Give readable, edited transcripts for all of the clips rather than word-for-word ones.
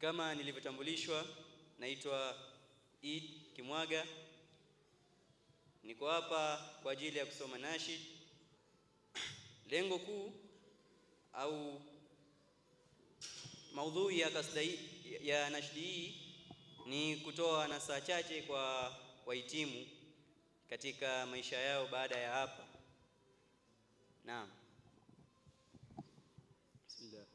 Kama nilivyotambulishwa, naitwa Eid Kimwaga. Niko hapa kwa ajili ya kusoma nashid. Lengo kuu au maudhui ya nashid hii ni kutoa nasaha chache kwa wahitimu katika maisha yao baada ya hapa. Naam. Bismillah.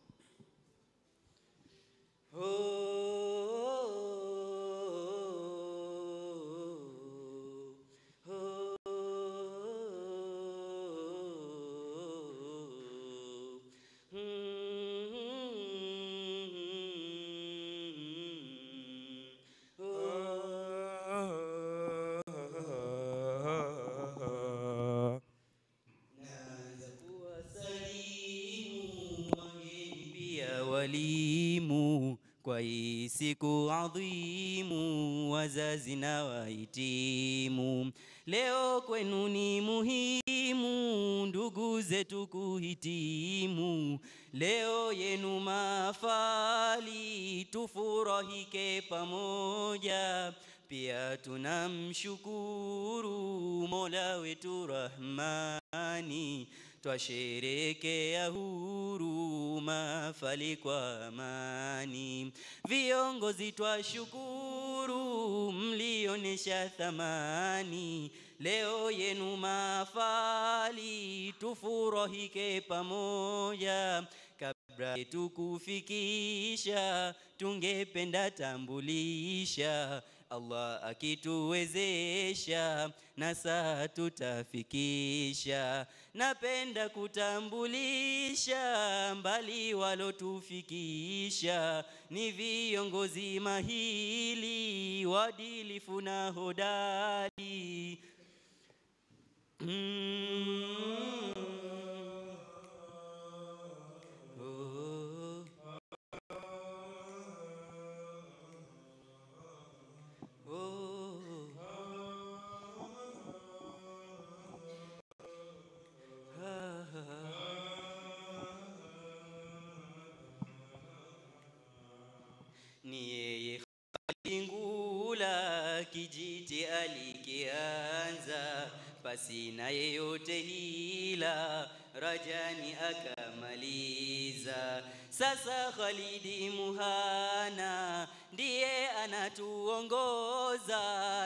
Walimu kwa hii siku adhimu, wazazi na wahitimu, leo kwenu ni muhimu ndugu zetu kuhitimu. Leo yenu mahafali, tufurahike pamoja, pia tunamshukuru Mola wetu Rahmani, twasherekea huru mahafali kwa amani. Viongozi twashukuru mlionesha thamani, leo yenu mahafali, tufurahike pamoja. Kabla tukufikisha tungependa tambulisha, Allah akituwezesha na saa tutafikisha. Napenda kutambulisha mbali walotufikisha, ni viongozi mahili wadilifu na hodari. Ni yeye Khalingula kijiti alikianza, pasina yeyote hila Rajani akamaliza. Sasa Khalidi Muhana ndiye anatuongoza,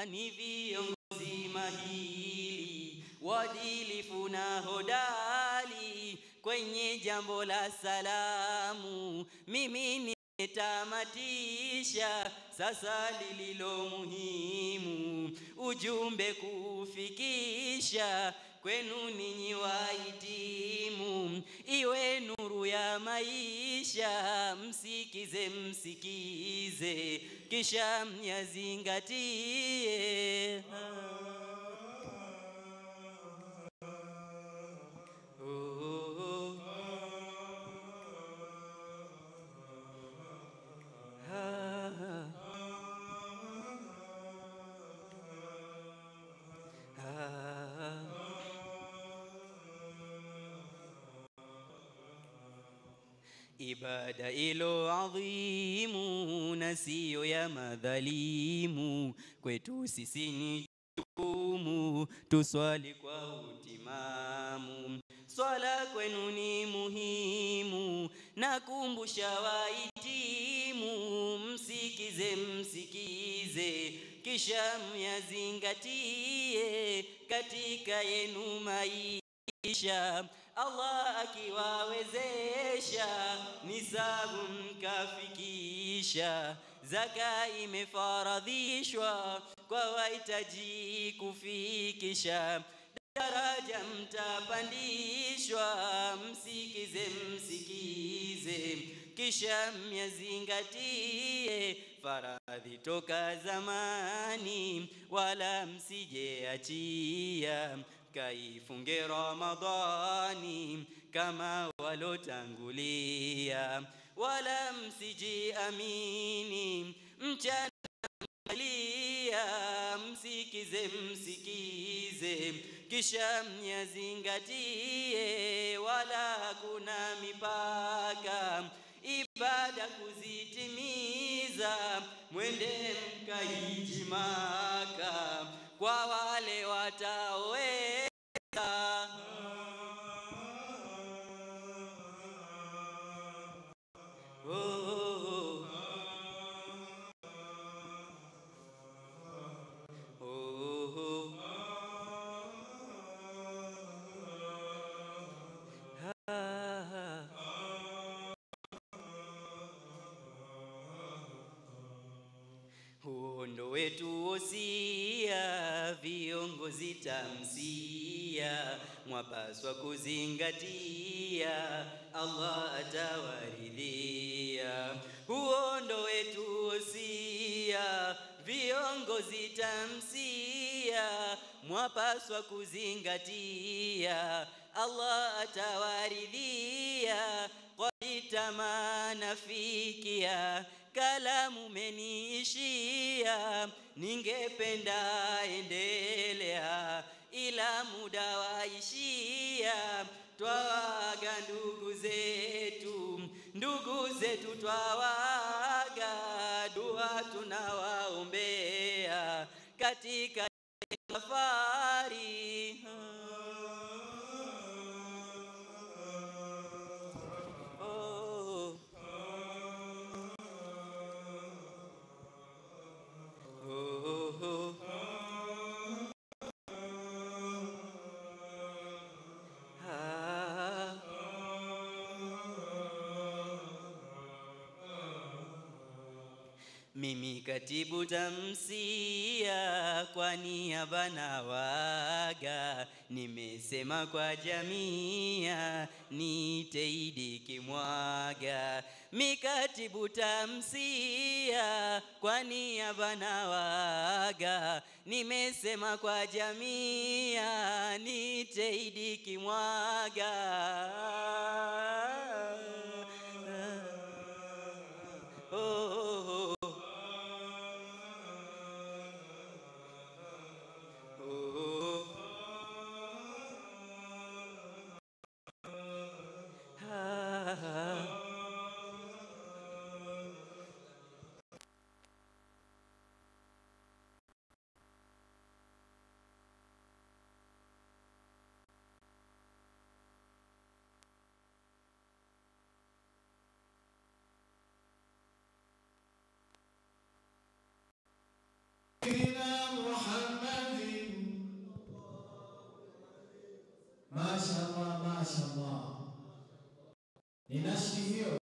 ni viongozi mahili wadilifu na hodari. Kwenye jambo la salamu mimi tamatisha, sasa lililo muhimu ujumbe kufikisha kwenu ninyi wahitimu, iwe nuru ya maisha. Msikize msikize kisha myazingatie. Ibada ilo adhimu na siyo ya madhalimu, kwetu sisi ni jukumu tuswali kwa utimamu. Swala kwenu ni muhimu nakumbusha wahitimu, msikize msikize kisha myazingatie katika yenu maisha. Allah akiwawezesha nisabu mkafikisha, zaka imefaradhishwa kwa wahitaji kufikisha, daraja mtapandishwa. Msikize msikize kisha myazingatie, faradhi toka zamani wala msijeachia. Kaifunge Ramadhani kama walotangulia, wala msijiamini mchana lia. Msikize msikize kisha myazingatie, wala hakuna mipaka ibada kuzitimia. himiza mwende mkahiji Maka kwa wale wataoweza. Huondo wetu wosia, viongozi tamsia, mwapaswa kuzingatia, Allah atawaridhia. Huondo wetu wosia, viongozi tamsia, mwapaswa kuzingatia, Allah atawaridhia. Kwa itamana fikia, kalamu meniishia, ningependa endelea ila muda waishia. Twawaga ndugu zetu twawaga, dua tunawaombea katika safari. Mimi katibu tamsia, kwa niaba nawaga, nimesema kwa jamia niite Idi Kimwaga. Mikatibu tamsia, kwa niaba nawaga, nimesema kwa jamia niite Idi Kimwaga. Mashallah, mashallah. Ninashukuru.